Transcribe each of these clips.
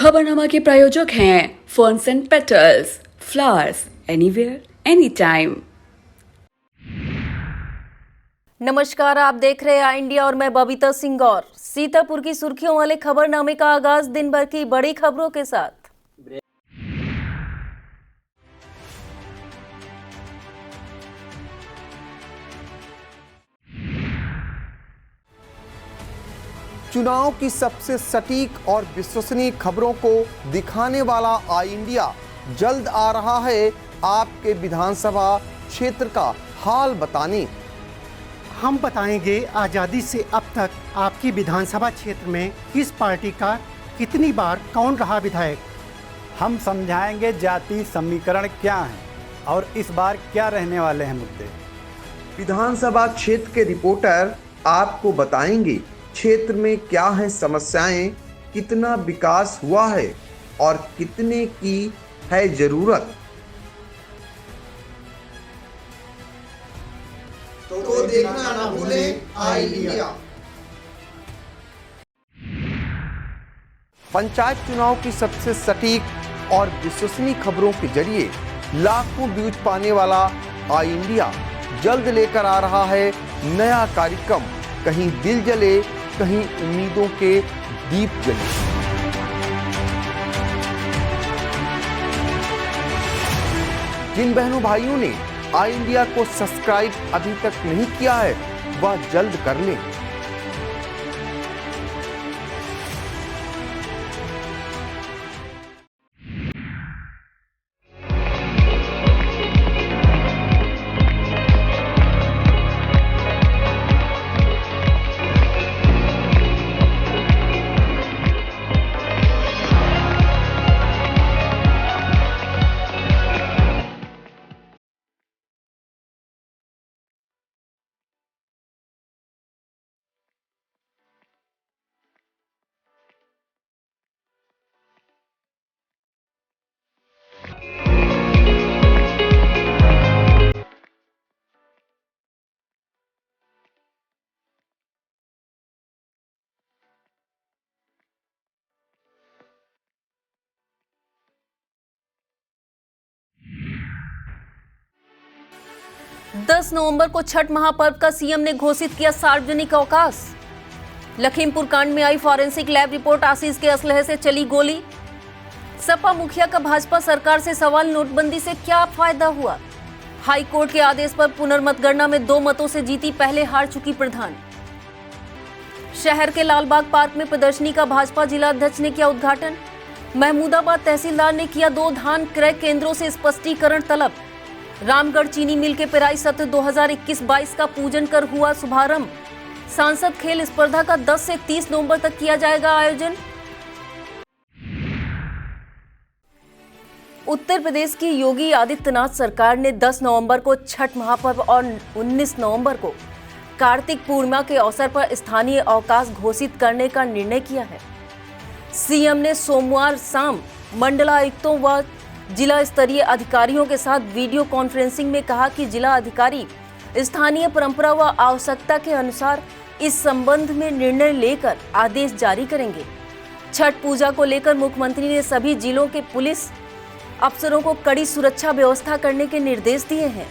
खबरनामा के प्रायोजक हैं ferns and petals, flowers anywhere any time. नमस्कार, आप देख रहे हैं आई इंडिया और मैं बबीता सिंह। और सीतापुर की सुर्खियों वाले खबरनामे का आगाज दिन भर की बड़ी खबरों के साथ। चुनाव की सबसे सटीक और विश्वसनीय खबरों को दिखाने वाला आई इंडिया जल्द आ रहा है आपके विधानसभा क्षेत्र का हाल बताने। हम बताएंगे आज़ादी से अब तक आपकी विधानसभा क्षेत्र में किस पार्टी का कितनी बार कौन रहा विधायक। हम समझाएंगे जाति समीकरण क्या है और इस बार क्या रहने वाले हैं मुद्दे। विधानसभा क्षेत्र के रिपोर्टर आपको बताएंगे क्षेत्र में क्या है समस्याएं, कितना विकास हुआ है और कितने की है जरूरत। तो देखना ना भूलें आई इंडिया। पंचायत चुनाव की सबसे सटीक और विश्वसनीय खबरों के जरिए लाखों व्यूज पाने वाला आई इंडिया जल्द लेकर आ रहा है नया कार्यक्रम। कहीं दिल जले, कहीं उम्मीदों के दीप जले। जिन बहनों भाइयों ने आई इंडिया को सब्सक्राइब अभी तक नहीं किया है वह जल्द कर लें। नवंबर को छठ महापर्व का सीएम ने घोषित किया सार्वजनिक अवकाश। लखीमपुर कांड में आई फॉरेंसिक लैब रिपोर्ट, आशीष के असलहे से चली गोली। सपा मुखिया का भाजपा सरकार से सवाल, नोटबंदी से क्या फायदा हुआ। हाई कोर्ट के आदेश पर पुनर्मतगणना में 2 मतों से जीती, पहले हार चुकी प्रधान। शहर के लालबाग पार्क में प्रदर्शनी का भाजपा जिला अध्यक्ष ने किया उद्घाटन। महमूदाबाद तहसीलदार ने किया 2 धान क्रय केंद्रों से स्पष्टीकरण तलब। रामगढ़ चीनी मिल के पेराई सत्र 2021-22 का पूजन कर हुआ शुभारंभ। सांसद खेल स्पर्धा का 10 से 30 नवंबर तक किया जाएगा आयोजन। उत्तर प्रदेश की योगी आदित्यनाथ सरकार ने 10 नवंबर को छठ महापर्व और 19 नवंबर को कार्तिक पूर्णिमा के अवसर पर स्थानीय अवकाश घोषित करने का निर्णय किया है। सीएम ने सोमवार शाम मंडलायुक्तों व जिला स्तरीय अधिकारियों के साथ वीडियो कॉन्फ्रेंसिंग में कहा कि जिला अधिकारी स्थानीय परंपरा व आवश्यकता के अनुसार इस संबंध में निर्णय लेकर आदेश जारी करेंगे। छठ पूजा को लेकर मुख्यमंत्री ने सभी जिलों के पुलिस अफसरों को कड़ी सुरक्षा व्यवस्था करने के निर्देश दिए हैं।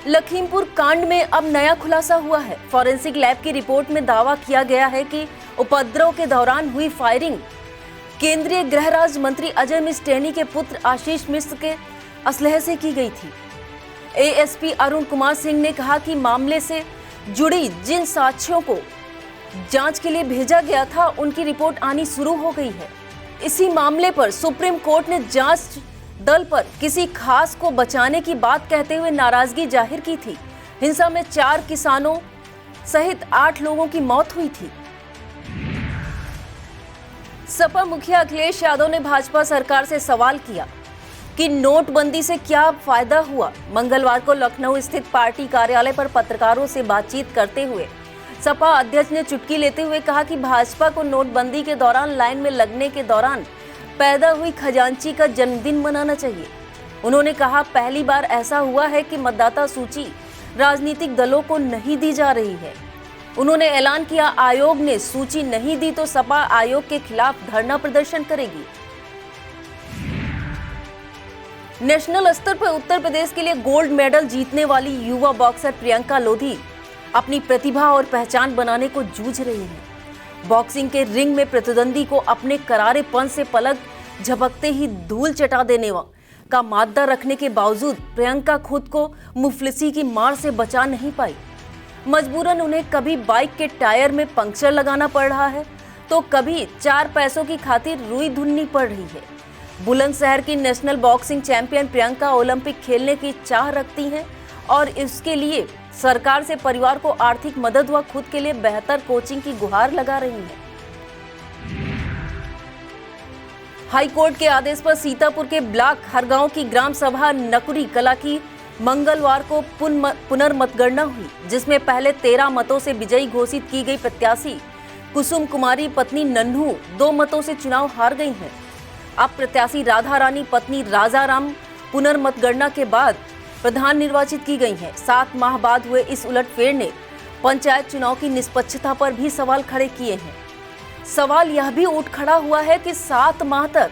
लखीमपुर कांड में अब नया खुलासा हुआ है। फॉरेंसिक लैब की रिपोर्ट में दावा किया गया है कि उपद्रव के दौरान हुई फायरिंग केंद्रीय गृह राज्य मंत्री अजय मिश्र टेनी के पुत्र आशीष मिश्र के असलहे से की गई थी। एएसपी अरुण कुमार सिंह ने कहा कि मामले से जुड़ी जिन साक्ष्यों को जांच के लिए भेजा गया था उनकी रिपोर्ट आनी शुरू हो गई है। इसी मामले पर सुप्रीम कोर्ट ने जांच दल पर किसी खास को बचाने की बात कहते हुए नाराजगी जाहिर की थी। हिंसा में 4 किसानों सहित 8 लोगों की मौत हुई थी। सपा मुखिया अखिलेश यादव ने भाजपा सरकार से सवाल किया कि नोटबंदी से क्या फायदा हुआ। मंगलवार को लखनऊ स्थित पार्टी कार्यालय पर पत्रकारों से बातचीत करते हुए सपा अध्यक्ष ने चुटकी लेते हुए कहा कि भाजपा को नोटबंदी के दौरान लाइन में लगने के दौरान पैदा हुई खजांची का जन्मदिन मनाना चाहिए। उन्होंने कहा, पहली बार ऐसा हुआ है कि मतदाता सूची राजनीतिक दलों को नहीं दी जा रही है। उन्होंने ऐलान किया, आयोग ने सूची नहीं दी तो सपा आयोग के खिलाफ धरना प्रदर्शन करेगी। नेशनल स्तर पर उत्तर प्रदेश के लिए गोल्ड मेडल जीतने वाली युवा बॉक्सर प्रियंका लोधी अपनी प्रतिभा और पहचान बनाने को जूझ रही है। बॉक्सिंग के रिंग में प्रतिद्वंदी को अपने करारेपन से पलक झपकते ही धूल चटा देने का मादा रखने के बावजूद प्रियंका खुद को मुफलिसी की मार से बचा नहीं पाई। मजबूरन उन्हें कभी बाइक के टायर में पंक्चर लगाना पड़ रहा है तो कभी 4 पैसों की खातिर रुई धुननी पड़ रही है। बुलंदशहर की national boxing champion Priyanka Olympic खेलने की चाह रखती हैं और इसके लिए सरकार से परिवार को आर्थिक मदद व खुद के लिए बेहतर कोचिंग की गुहार लगा रही है। हाई कोर्ट के आदेश पर सीतापुर के ब्लॉक हरगांव की ग्राम सभा नकुरी कला की मंगलवार को पुनर्मतगणना हुई, जिसमें पहले 13 मतों से विजयी घोषित की गई प्रत्याशी कुसुम कुमारी पत्नी नन्हू 2 मतों से चुनाव हार गई हैं। अब प्रत्याशी राधा रानी पत्नी राजाराम पुनर्मतगणना के बाद प्रधान निर्वाचित की गई हैं। 7 माह बाद हुए इस उलटफेर ने पंचायत चुनाव की निष्पक्षता पर भी सवाल खड़े किए हैं। सवाल यह भी उठ खड़ा हुआ है कि 7 माह तक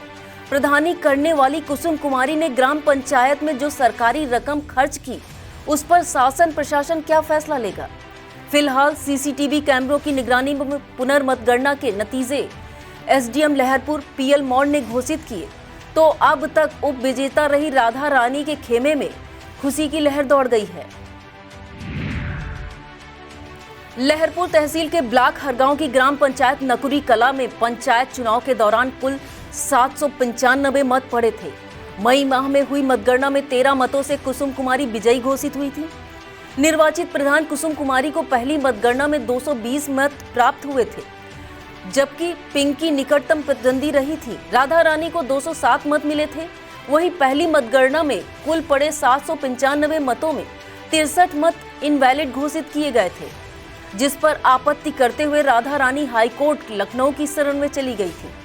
प्रधानी करने वाली कुसुम कुमारी ने ग्राम पंचायत में जो सरकारी रकम खर्च की, उस पर शासन प्रशासन क्या फैसला लेगा। फिलहाल सीसीटीवी कैमरों की निगरानी में पुनर्मतगणना के नतीजे एसडीएम लहरपुर पीएल मौर्य ने घोषित किए तो अब तक उप विजेता रही राधा रानी के खेमे में खुशी की लहर दौड़ गई है। लहरपुर तहसील के ब्लॉक हरगांव की ग्राम पंचायत नकुरी कला में पंचायत चुनाव के दौरान कुल 795 मत पड़े थे। मई माह में हुई मतगणना में 13 मतों से कुसुम कुमारी विजयी घोषित हुई थी। निर्वाचित प्रधान कुसुम कुमारी को पहली मतगणना में 220 मत प्राप्त हुए थे, जबकि पिंकी निकटतम प्रतिद्वंदी रही थी। राधा रानी को 207 मत मिले थे। वहीं पहली मतगणना में कुल पड़े 795 मतों में 63 मत इनवैलिड घोषित किए गए थे, जिस पर आपत्ति करते हुए राधा रानी हाईकोर्ट लखनऊ की शरण में चली गई थी।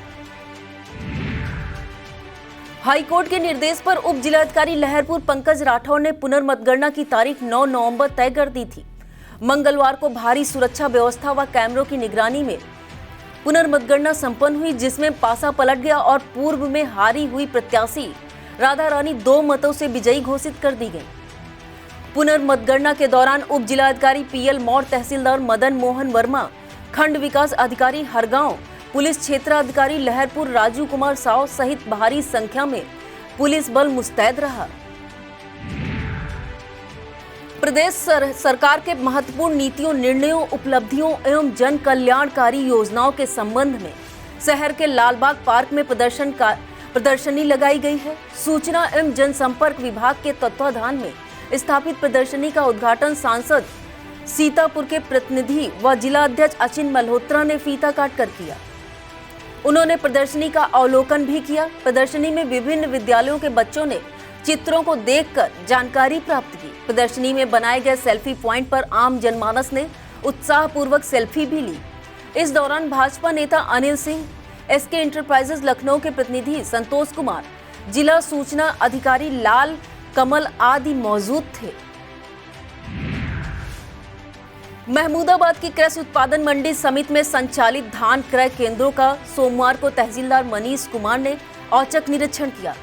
हाईकोर्ट के निर्देश पर उप जिलाधिकारी लहरपुर पंकज राठौर ने पुनर्मतगणना की तारीख 9 नवंबर तय कर दी थी। मंगलवार को भारी सुरक्षा व्यवस्था व कैमरों की निगरानी में पुनर्मतगणना संपन्न हुई, जिसमें पासा पलट गया और पूर्व में हारी हुई प्रत्याशी राधा रानी 2 मतों से विजयी घोषित कर दी गई। पुनर्मतगणना के दौरान उप जिलाधिकारी पीएल मौर्य, तहसीलदार मदन मोहन वर्मा, खंड विकास अधिकारी हरगांव, पुलिस क्षेत्राधिकारी लहरपुर राजू कुमार साव सहित भारी संख्या में पुलिस बल मुस्तैद रहा। प्रदेश सरकार के महत्वपूर्ण नीतियों, निर्णयों, उपलब्धियों एवं जन कल्याणकारी योजनाओं के संबंध में शहर के लालबाग पार्क में प्रदर्शनी लगाई गई है। सूचना एवं जनसंपर्क विभाग के तत्वाधान में स्थापित प्रदर्शनी का उद्घाटन सांसद सीतापुर के प्रतिनिधि व जिला अध्यक्ष अचिन मल्होत्रा ने फीता काट कर किया। उन्होंने प्रदर्शनी का अवलोकन भी किया। प्रदर्शनी में विभिन्न विद्यालयों के बच्चों ने चित्रों को देखकर जानकारी प्राप्त की। प्रदर्शनी में बनाए गए सेल्फी पॉइंट पर आम जनमानस ने उत्साहपूर्वक सेल्फी भी ली। इस दौरान भाजपा नेता अनिल सिंह, एसके इंटरप्राइजेज लखनऊ के प्रतिनिधि संतोष कुमार, जिला सूचना अधिकारी लाल कमल आदि मौजूद थे। महमूदाबाद की कृषि उत्पादन मंडी समिति में संचालित धान क्रय केंद्रों का सोमवार को तहसीलदार मनीष कुमार ने औचक निरीक्षण किया।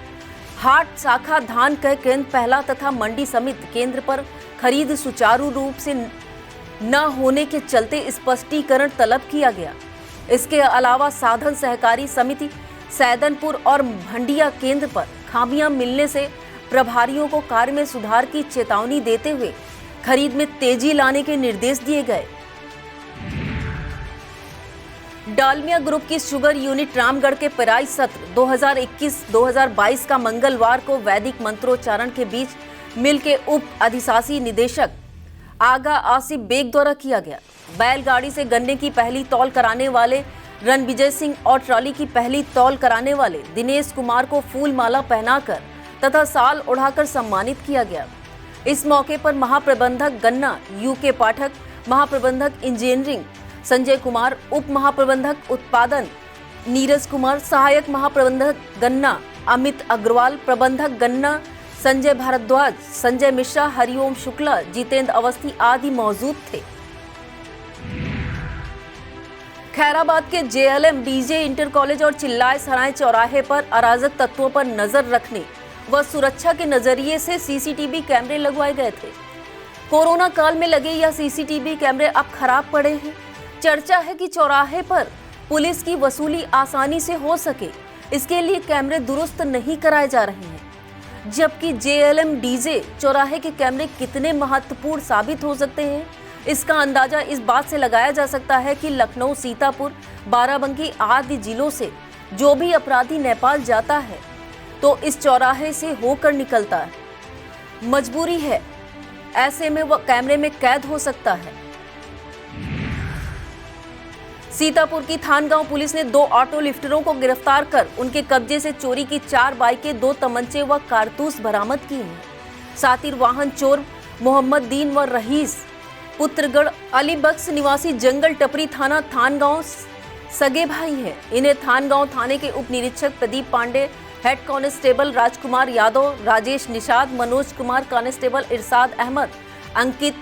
हाट शाखा धान क्रय केंद्र पहला तथा मंडी समिति केंद्र पर खरीद सुचारू रूप से न होने के चलते स्पष्टीकरण तलब किया गया। इसके अलावा साधन सहकारी समिति सैदनपुर और भंडिया केंद्र पर खामियां मिलने से प्रभारियों को कार्य में सुधार की चेतावनी देते हुए खरीद में तेजी लाने के निर्देश दिए गए। डालमिया ग्रुप की शुगर यूनिट रामगढ़ के पेराई सत्र 2021-2022 का मंगलवार को वैदिक मंत्रोच्चारण के बीच मिल के उप अधिशासी निदेशक आगा आसिफ बेग द्वारा किया गया। बैलगाड़ी से गन्ने की पहली तौल कराने वाले रणविजय सिंह और ट्रॉली की पहली तौल कराने वाले दिनेश कुमार को फूल माला पहनाकर तथा साल उड़ाकर सम्मानित किया गया। इस मौके पर महाप्रबंधक गन्ना यूके पाठक, महाप्रबंधक इंजीनियरिंग संजय कुमार, उप महाप्रबंधक उत्पादन नीरज कुमार, सहायक महाप्रबंधक गन्ना अमित अग्रवाल, प्रबंधक गन्ना संजय भारद्वाज, संजय मिश्रा, हरिओम शुक्ला, जितेंद्र अवस्थी आदि मौजूद थे। खैराबाद के JLM DJ इंटर कॉलेज और चिल्लाए सराय चौराहे पर अराजक तत्वों पर नजर रखने व सुरक्षा के नजरिए से सीसीटीवी कैमरे लगवाए गए थे। कोरोना काल में लगे यह सीसीटीवी कैमरे अब खराब पड़े हैं। चर्चा है कि चौराहे पर पुलिस की वसूली आसानी से हो सके, इसके लिए कैमरे दुरुस्त नहीं कराए जा रहे हैं। जबकि JLM DJ चौराहे के कैमरे कितने महत्वपूर्ण साबित हो सकते हैं, इसका अंदाजा इस बात से लगाया जा सकता है कि लखनऊ, सीतापुर, बाराबंकी आदि जिलों से जो भी अपराधी नेपाल जाता है तो इस चौराहे से होकर निकलता है। मजबूरी है, ऐसे में वह कैमरे में कैद हो सकता है। सीतापुर की थानगांव पुलिस ने 2 ऑटो लिफ्टरों को गिरफ्तार कर उनके कब्जे से चोरी की 4 बाइकें, 2 तमंचे व कारतूस बरामद किए हैं। साथ ही वाहन चोर मोहम्मद दीन व रहीस पुत्रगढ़ अलीबख्श निवासी जंगल टपरी थाना थानगांव सगे भाई हैं। इन्हें थानगांव थाने के उप निरीक्षक Pradeep Pandey, head constable Rajkumar Yadav, Rajesh Nishad, Manoj Kumar, constable इरशाद अहमद, अंकित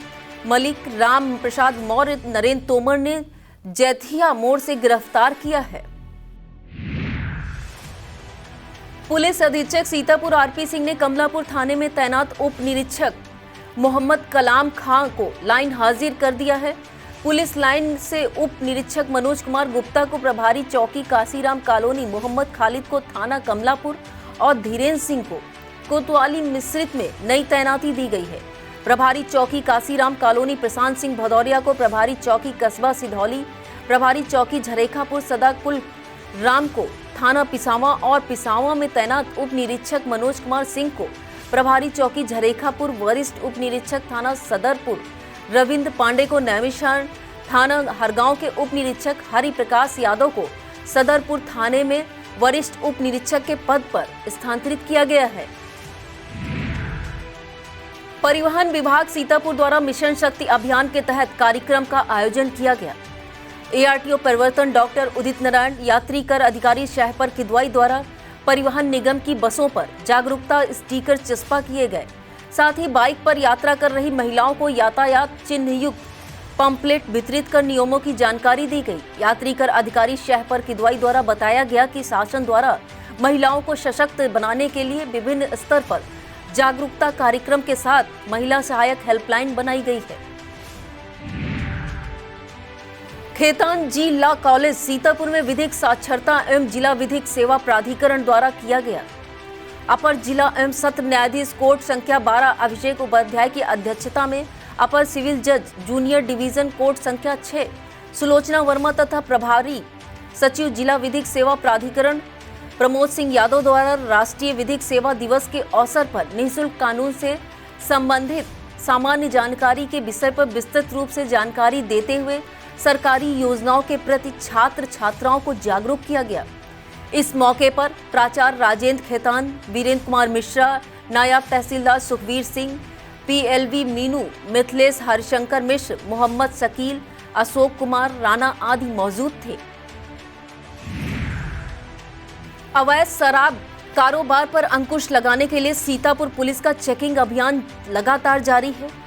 मलिक, राम प्रसाद मौर्य, नरेंद्र तोमर ने जैथिया मोड़ से गिरफ्तार किया है। पुलिस अधीक्षक सीतापुर RP सिंह ने कमलापुर थाने में तैनात उप निरीक्षक मोहम्मद कलाम खां को लाइन हाजिर कर दिया है। पुलिस लाइन से उप निरीक्षक मनोज कुमार गुप्ता को प्रभारी चौकी काशीराम कॉलोनी, मोहम्मद खालिद को थाना कमलापुर और धीरेन्द्र सिंह को कोतवाली मिश्रित में नई तैनाती दी गई है। प्रभारी चौकी काशीराम कॉलोनी प्रशांत सिंह भदौरिया को प्रभारी चौकी कस्बा सिधौली, प्रभारी चौकी झरेखापुर सदा कुल राम को थाना पिसावा और पिसावा में तैनात उप निरीक्षक मनोज कुमार सिंह को प्रभारी चौकी झरेखापुर, वरिष्ठ उप निरीक्षक थाना सदरपुर रविंद्र पांडे को नैमिषारण्य थाना हरगांव के उप निरीक्षक हरि प्रकाश यादव को सदरपुर थाने में वरिष्ठ उप निरीक्षक के पद पर स्थानांतरित किया गया है। परिवहन विभाग सीतापुर द्वारा मिशन शक्ति अभियान के तहत कार्यक्रम का आयोजन किया गया। ARTO परिवर्तन डॉक्टर उदित नारायण, यात्री कर अधिकारी शहपर किदवाई द्वारा परिवहन निगम की बसों पर जागरूकता स्टिकर चस्पा किए गए। साथ ही बाइक पर यात्रा कर रही महिलाओं को यातायात चिन्ह युक्त पंपलेट वितरित कर नियमों की जानकारी दी गई। यात्री कर अधिकारी शहपर किदवाई द्वारा बताया गया कि शासन द्वारा महिलाओं को सशक्त बनाने के लिए विभिन्न स्तर पर जागरूकता कार्यक्रम के साथ महिला सहायक हेल्पलाइन बनाई गई है। खेतान जी लॉ कॉलेज सीतापुर में विधिक साक्षरता एवं जिला विधिक सेवा प्राधिकरण द्वारा किया गया। अपर जिला एवं सत्र न्यायाधीश कोर्ट संख्या 12 अभिषेक उपाध्याय की अध्यक्षता में अपर सिविल जज जूनियर डिवीजन कोर्ट संख्या 6 सुलोचना वर्मा तथा प्रभारी सचिव जिला विधिक सेवा प्राधिकरण प्रमोद सिंह यादव द्वारा राष्ट्रीय विधिक सेवा दिवस के अवसर पर निःशुल्क कानून से संबंधित सामान्य जानकारी के विषय पर विस्तृत रूप से जानकारी देते हुए सरकारी योजनाओं के प्रति छात्र छात्राओं को जागरूक किया गया। इस मौके पर प्राचार्य राजेंद्र खेतान, वीरेंद्र कुमार मिश्रा, नायब तहसीलदार सुखवीर सिंह, PLV मीनू, मिथिलेश हरिशंकर मिश्र, मोहम्मद शकील, अशोक कुमार राणा आदि मौजूद थे। अवैध शराब कारोबार पर अंकुश लगाने के लिए सीतापुर पुलिस का चेकिंग अभियान लगातार जारी है।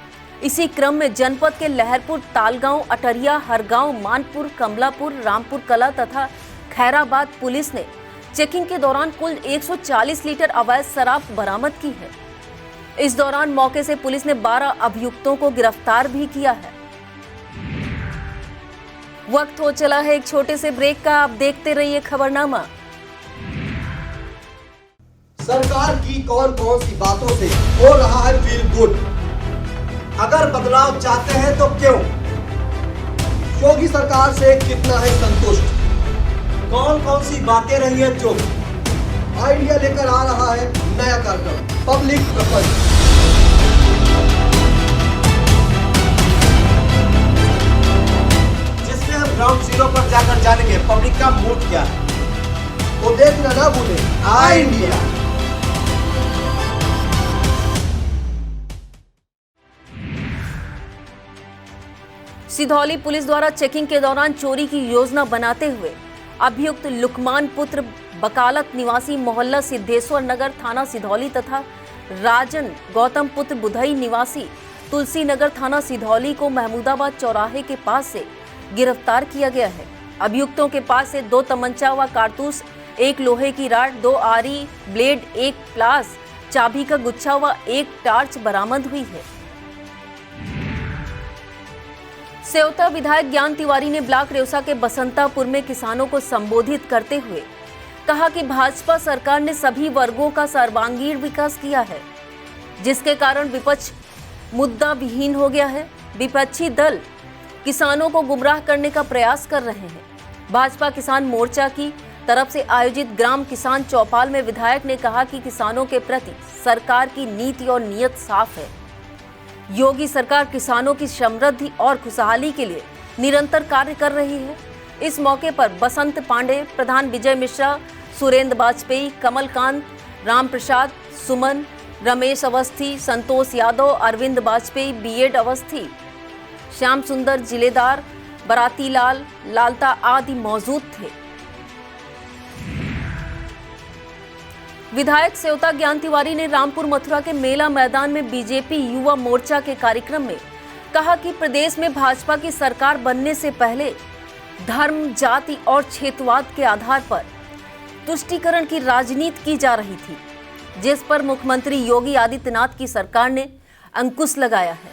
इसी क्रम में जनपद के लहरपुर, तालगांव, अटरिया, हरगांव, मानपुर, कमलापुर, रामपुर कला तथा खैराबाद पुलिस ने चेकिंग के दौरान कुल 140 लीटर अवैध शराब बरामद की है। इस दौरान मौके से पुलिस ने 12 अभियुक्तों को गिरफ्तार भी किया है। वक्त हो चला है एक छोटे से ब्रेक का, आप देखते रहिए खबरनामा। सरकार की कौन कौन सी बातों से हो रहा है फील गुड? अगर बदलाव चाहते हैं तो क्यों? योगी सरकार से कितना है संतुष्ट? कौन कौन सी बातें रही है जो आइडिया लेकर आ रहा है नया कार्यक्रम पब्लिक प्रपंच। जिसमें हम ग्राउंड जीरो पर जाकर जानेंगे पब्लिक का मूड क्या है। तो देखना ना भूलें आई इंडिया। सिधौली पुलिस द्वारा चेकिंग के दौरान चोरी की योजना बनाते हुए अभियुक्त लुकमान पुत्र बकालत निवासी मोहल्ला सिद्धेश्वर नगर थाना सिधौली तथा राजन गौतम पुत्र बुधई निवासी तुलसी नगर थाना सिधौली को महमूदाबाद चौराहे के पास से गिरफ्तार किया गया है। अभियुक्तों के पास से 2 तमंचा व कारतूस, 1 लोहे की राड, 2 आरी ब्लेड, 1 प्लास, चाबी का गुच्छा व 1 टार्च बरामद हुई है। सेवता विधायक ज्ञान तिवारी ने ब्लॉक रेउसा के बसंतापुर में किसानों को संबोधित करते हुए कहा कि भाजपा सरकार ने सभी वर्गों का सर्वांगीण विकास किया है, जिसके कारण विपक्ष मुद्दा विहीन हो गया है। विपक्षी दल किसानों को गुमराह करने का प्रयास कर रहे हैं। भाजपा किसान मोर्चा की तरफ से आयोजित ग्राम किसान चौपाल में विधायक ने कहा कि किसानों के प्रति सरकार की नीति और नीयत साफ है। योगी सरकार किसानों की समृद्धि और खुशहाली के लिए निरंतर कार्य कर रही है। इस मौके पर बसंत पांडे, प्रधान विजय मिश्रा, सुरेंद्र वाजपेयी, कमलकांत, राम प्रसाद, सुमन, रमेश अवस्थी, संतोष यादव, अरविंद वाजपेयी, बीएड अवस्थी, श्याम सुंदर जिलेदार, बराती लाल, लालता आदि मौजूद थे। विधायक सेवता ज्ञान तिवारी ने रामपुर मथुरा के मेला मैदान में बीजेपी युवा मोर्चा के कार्यक्रम में कहा कि प्रदेश में भाजपा की सरकार बनने से पहले धर्म, जाति और क्षेत्रवाद के आधार पर तुष्टीकरण की राजनीति की जा रही थी, जिस पर मुख्यमंत्री योगी आदित्यनाथ की सरकार ने अंकुश लगाया है।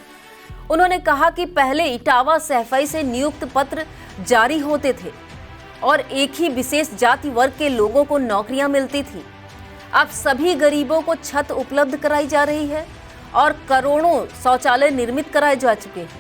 उन्होंने कहा कि पहले इटावा सफाई से नियुक्त पत्र जारी होते थे और एक ही विशेष जाति वर्ग के लोगों को नौकरियां मिलती थी। अब सभी गरीबों को छत उपलब्ध कराई जा रही है और करोड़ों शौचालय निर्मित कराए जा चुके हैं।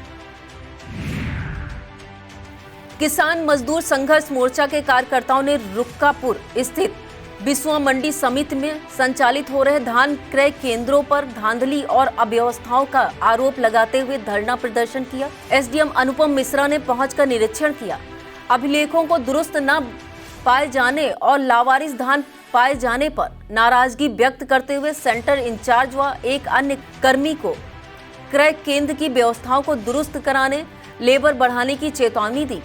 किसान मजदूर संघर्ष मोर्चा के कार्यकर्ताओं ने रुक्कापुर स्थित बिस्वा मंडी समिति में संचालित हो रहे धान क्रय केंद्रों पर धांधली और अव्यवस्थाओं का आरोप लगाते हुए धरना प्रदर्शन किया। एसडीएम अनुपम मिश्रा ने पहुंचकर निरीक्षण किया। अभिलेखों को दुरुस्त न पाए जाने और लावारिस धान पाए जाने पर नाराजगी व्यक्त करते हुए सेंटर इंचार्ज व एक अन्य कर्मी को क्रय केंद्र की व्यवस्थाओं को दुरुस्त कराने, लेबर बढ़ाने की चेतावनी दी।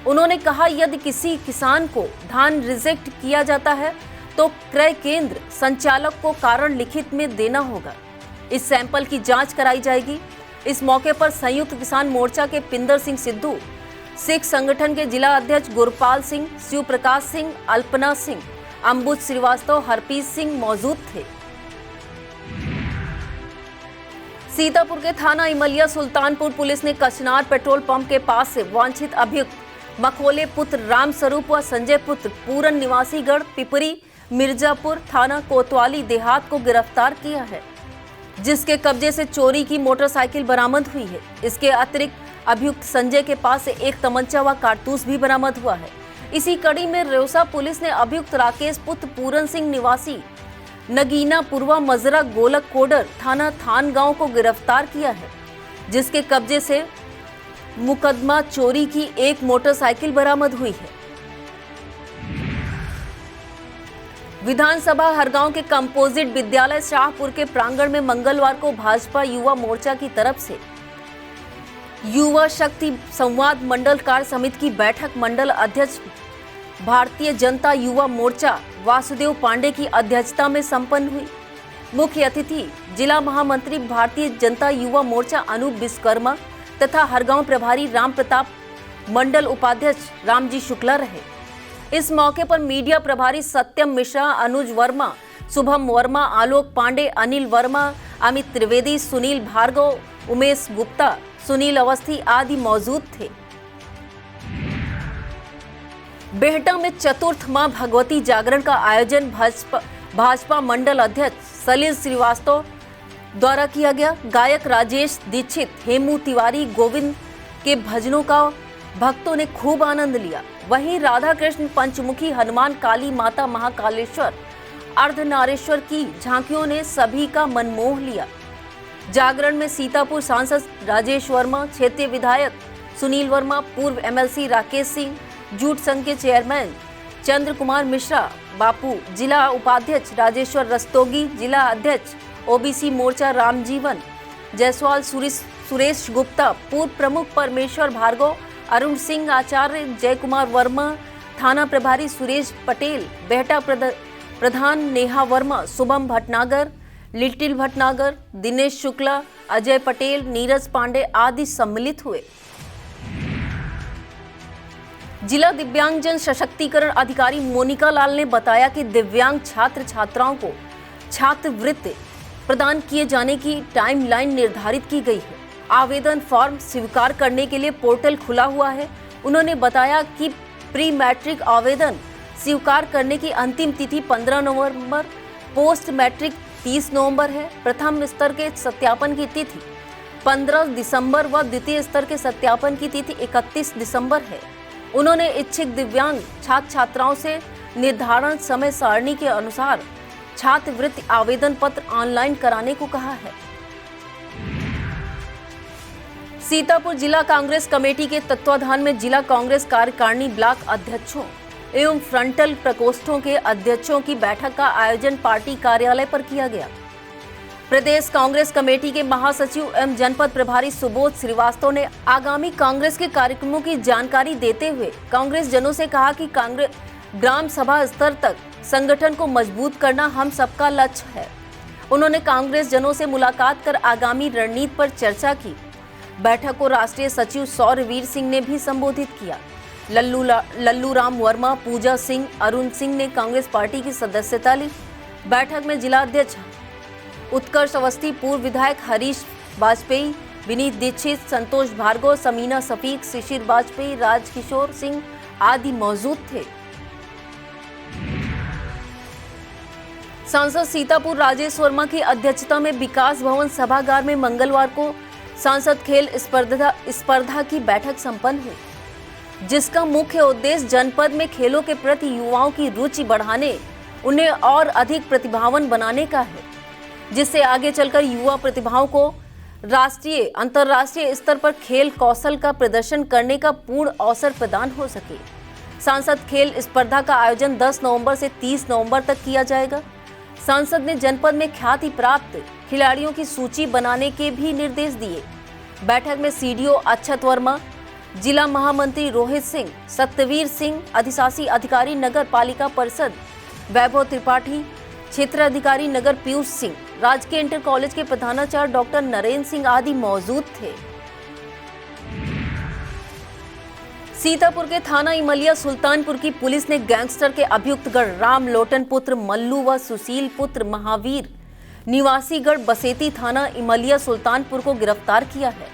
उन्होंने कहा, यदि किसी किसान को धान रिजेक्ट किया जाता है तो क्रय केंद्र संचालक को कारण लिखित में देना होगा। इस सैंपल की जांच कराई जाएगी। इस मौके पर संयुक्त किसान मोर्चा के पिंदर सिंह सिद्धू, सिख संगठन के जिला अध्यक्ष गुरपाल सिंह, शिव प्रकाश सिंह, अल्पना सिंह, अंबुज श्रीवास्तव, हरप्रीत सिंह मौजूद थे। सीतापुर के थाना इमलिया सुल्तानपुर पुलिस ने कचनार पेट्रोल पंप के पास से वांछित अभियुक्त मखोले पुत्र राम स्वरूप व संजय पुत्र पूरन निवासी गढ़ पिपरी मिर्जापुर थाना कोतवाली देहात को गिरफ्तार किया है, जिसके कब्जे से चोरी की मोटरसाइकिल बरामद हुई है। इसके अतिरिक्त अभियुक्त संजय के पास से 1 तमंचा व कारतूस भी बरामद हुआ है। इसी कड़ी में रेउसा पुलिस ने अभियुक्त राकेश पुत्र पूरन सिंह निवासी नगीना पूर्वा मजरा गोलक कोडर थाना थान गांव को गिरफ्तार किया है, जिसके कब्जे से मुकदमा चोरी की 1 मोटरसाइकिल बरामद हुई है। विधानसभा हरगांव के कंपोजिट विद्यालय शाहपुर के प्रांगण में मंगलवार को भाजपा युवा मोर्चा की तरफ से युवा शक्ति संवाद मंडल कार्य समिति की बैठक मंडल अध्यक्ष भारतीय जनता युवा मोर्चा वासुदेव पांडे की अध्यक्षता में संपन्न हुई। मुख्य अतिथि जिला महामंत्री भारतीय जनता युवा मोर्चा अनूप विश्वकर्मा तथा हरगांव प्रभारी राम प्रताप, मंडल उपाध्यक्ष रामजी शुक्ला रहे। इस मौके पर मीडिया प्रभारी सत्यम मिश्रा, अनुज वर्मा, शुभम वर्मा, आलोक पांडे, अनिल वर्मा, अमित त्रिवेदी, सुनील भार्गव, उमेश गुप्ता, सुनील अवस्थी आदि मौजूद थे। बेहटा में चतुर्थ मां भगवती जागरण का आयोजन भाजपा मंडल अध्यक्ष सलील श्रीवास्तव द्वारा किया गया। गायक राजेश दीक्षित, हेमू तिवारी, गोविंद के भजनों का भक्तों ने खूब आनंद लिया। वहीं राधा कृष्ण, पंचमुखी हनुमान, काली माता, महाकालेश्वर, अर्धनारेश्वर की झांकियों ने सभी का मन मोह लिया। जागरण में सीतापुर सांसद राजेश वर्मा, क्षेत्रीय विधायक सुनील वर्मा, पूर्व एमएलसी राकेश सिंह, जूट संघ के चेयरमैन चंद्र कुमार मिश्रा, बापू, जिला उपाध्यक्ष राजेश्वर रस्तोगी, जिला अध्यक्ष ओबीसी मोर्चा रामजीवन जायसवाल, सुरेश गुप्ता, पूर्व प्रमुख परमेश्वर भार्गव, अरुण सिंह, आचार्य जय कुमार वर्मा, थाना प्रभारी सुरेश पटेल, बेहटा प्रधान नेहा वर्मा, शुभम भटनागर, लिटिल भटनागर, दिनेश शुक्ला, अजय पटेल, नीरज पांडे आदि सम्मिलित हुए। जिला दिव्यांगजन सशक्तिकरण अधिकारी मोनिका लाल ने बताया कि दिव्यांग छात्र छात्राओं को छात्रवृत्ति प्रदान किए जाने की टाइमलाइन निर्धारित की गई है। आवेदन फॉर्म स्वीकार करने के लिए पोर्टल खुला हुआ है। उन्होंने बताया कि प्री मैट्रिक आवेदन स्वीकार करने की अंतिम तिथि 15 नवंबर, पोस्ट मैट्रिक 30 नवंबर है। प्रथम स्तर के सत्यापन की तिथि 15 दिसंबर व द्वितीय स्तर के सत्यापन की तिथि 31 दिसंबर है। उन्होंने इच्छुक दिव्यांग छात्र छात्राओं से निर्धारण समय सारणी के अनुसार छात्रवृत्ति आवेदन पत्र ऑनलाइन कराने को कहा है। सीतापुर जिला कांग्रेस कमेटी के तत्वाधान में जिला कांग्रेस कार्यकारिणी ब्लॉक अध्यक्षों एवं फ्रंटल प्रकोष्ठों के अध्यक्षों की बैठक का आयोजन पार्टी कार्यालय पर किया गया। प्रदेश कांग्रेस कमेटी के महासचिव एवं जनपद प्रभारी सुबोध श्रीवास्तव ने आगामी कांग्रेस के कार्यक्रमों की जानकारी देते हुए कांग्रेस जनों से कहा कि कांग्रेस ग्राम सभा स्तर तक संगठन को मजबूत करना हम सबका लक्ष्य है। उन्होंने कांग्रेस जनों से मुलाकात कर आगामी रणनीति पर चर्चा की। बैठक को राष्ट्रीय सचिव सौरवीर सिंह ने भी संबोधित किया। लल्लू राम वर्मा, पूजा सिंह, अरुण सिंह ने कांग्रेस पार्टी की सदस्यता ली। बैठक में जिला अध्यक्ष उत्कर्ष अवस्थी, पूर्व विधायक हरीश वाजपेयी, विनीत दीक्षित, संतोष भार्गव, समीना सफीक, शिशिर वाजपेयी, राजकिशोर सिंह आदि मौजूद थे। सांसद सीतापुर राजेश वर्मा की अध्यक्षता में विकास भवन सभागार में मंगलवार को सांसद खेल स्पर्धा की बैठक संपन्न हुई, जिसका मुख्य उद्देश्य जनपद में खेलों के प्रति युवाओं की रुचि बढ़ाने, उन्हें और अधिक प्रतिभावान बनाने का है, जिससे आगे चलकर युवा प्रतिभाओं को राष्ट्रीय अंतर्राष्ट्रीय स्तर पर खेल कौशल का प्रदर्शन करने का पूर्ण अवसर प्रदान हो सके। सांसद खेल स्पर्धा का आयोजन 10 नवंबर से 30 नवंबर तक किया जाएगा। सांसद ने जनपद में ख्याति प्राप्त खिलाड़ियों की सूची बनाने के भी निर्देश दिए। बैठक में सीडीओ अक्षत वर्मा, जिला महामंत्री रोहित सिंह, सत्यवीर सिंह, अधिशासी अधिकारी नगर पालिका परिषद वैभव त्रिपाठी, क्षेत्र अधिकारी नगर पीयूष सिंह, राजकीय इंटर कॉलेज के प्रधानाचार्य डॉक्टर नरेंद्र सिंह आदि मौजूद थे। सीतापुर के थाना इमलिया सुल्तानपुर की पुलिस ने गैंगस्टर के अभियुक्तगढ़ राम लोटन पुत्र मल्लू व सुशील पुत्र महावीर निवासी गढ़ बसेती थाना इमलिया सुल्तानपुर को गिरफ्तार किया है।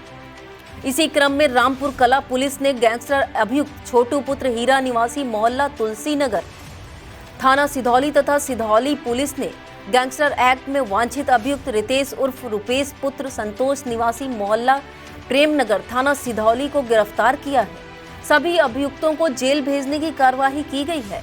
इसी क्रम में रामपुर कला पुलिस ने गैंगस्टर अभियुक्त छोटू पुत्र हीरा निवासी मोहल्ला तुलसी नगर थाना सिधौली तथा सिधौली पुलिस ने गैंगस्टर एक्ट में वांछित अभियुक्त रितेश उर्फ रुपेश पुत्र संतोष निवासी मोहल्ला प्रेमनगर थाना सिधौली को गिरफ्तार किया है। सभी अभियुक्तों को जेल भेजने की कार्यवाही की गई है।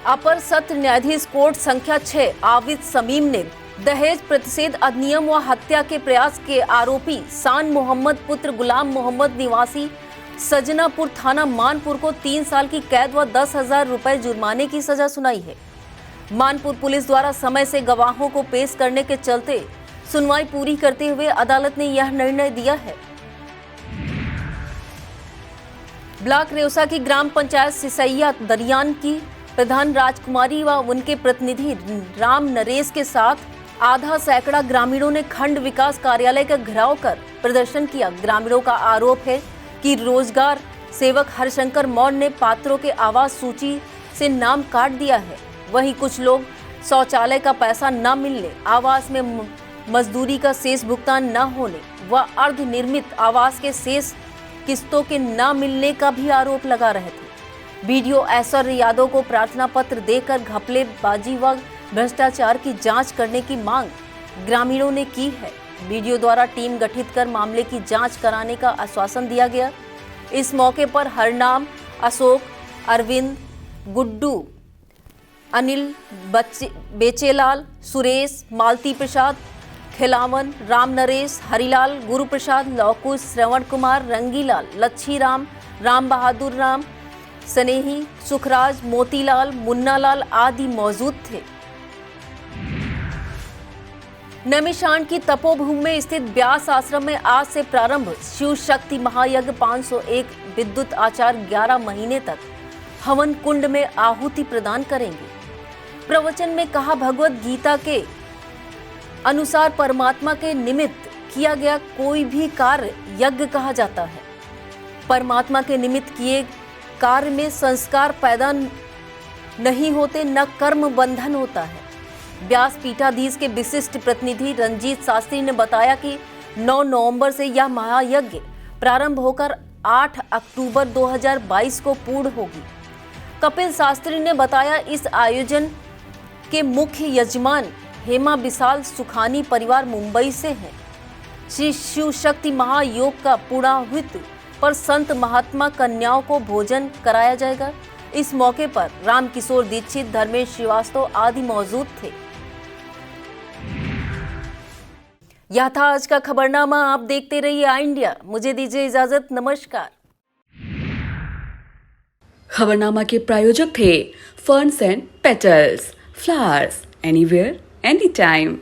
अपर सत्र न्यायाधीश कोर्ट संख्या 6 आबिद समीम ने दहेज प्रतिषेध अधिनियम व हत्या के प्रयास के आरोपी शान मोहम्मद पुत्र गुलाम मोहम्मद निवासी सजनापुर थाना मानपुर को 3 साल की कैद व 10,000 रुपए जुर्माने की सजा सुनाई है। मानपुर पुलिस द्वारा समय से गवाहों को पेश करने के चलते सुनवाई पूरी करते हुए अदालत ने यह निर्णय दिया है। ब्लॉक रेउसा की ग्राम पंचायत सिसैया दरियान की प्रधान राजकुमारी व उनके प्रतिनिधि राम नरेश के साथ आधा सैकड़ा ग्रामीणों ने खंड विकास कार्यालय का घेराव कर प्रदर्शन किया। ग्रामीणों का आरोप है कि रोजगार सेवक हरशंकर मौर्य ने पात्रों के आवास सूची से नाम काट दिया है। वहीं कुछ लोग शौचालय का पैसा न मिलने, आवास में मजदूरी का शेष भुगतान न होने व अर्ध निर्मित आवास के शेष किस्तों के न मिलने का भी आरोप लगा रहे थे। बीडीओ ऐश्वर्य यादव को प्रार्थना पत्र देकर घपलेबाजी व भ्रष्टाचार की जांच करने की मांग ग्रामीणों ने की है। बीडीओ द्वारा टीम गठित कर मामले की जांच कराने का आश्वासन दिया गया। इस मौके पर हरनाम, अशोक, अरविंद, गुड्डू, अनिल, बेचेलाल, सुरेश, मालती प्रसाद, खिलावन, राम नरेश, हरिलाल, गुरु प्रसाद, लौकुश, श्रवण कुमार, रंगीलाल, लच्छी राम, राम बहादुर राम, स्नेही, सुखराज, मोतीलाल, मुन्नालाल आदि मौजूद थे। नैमिषारण्य की तपोभूमि में स्थित व्यास आश्रम में आज से प्रारंभ शिव शक्ति महायज्ञ 501 विद्युत आचार्य 11 महीने तक हवन कुंड में आहुति प्रदान करेंगे। प्रवचन में कहा, भगवत गीता के अनुसार परमात्मा के निमित्त किया गया कोई भी कार्य यज्ञ कहा जाता है। परमात्मा के निमित्त किए कार्य में संस्कार पैदा नहीं होते, न कर्म बंधन होता है। व्यास पीठाधीश के विशिष्ट प्रतिनिधि रंजीत शास्त्री ने बताया कि 9 नवंबर से यह महायज्ञ प्रारंभ होकर 8 अक्टूबर 2022 को पूर्ण होगी। कपिल शास्त्री ने बताया इस आयोजन के मुख्य यजमान हेमा विशाल सुखानी परिवार मुंबई से हैं। श्री शिव शक्ति महायोग का पूर्णाहुति पर संत महात्मा कन्याओं को भोजन कराया जाएगा। इस मौके पर रामकिशोर दीक्षित, धर्मेश श्रीवास्तव आदि मौजूद थे। यह था आज का खबरनामा। आप देखते रहिए आई इंडिया। मुझे दीजिए इजाजत। नमस्कार। खबरनामा के प्रायोजक थे ferns and petals, flowers anywhere any time.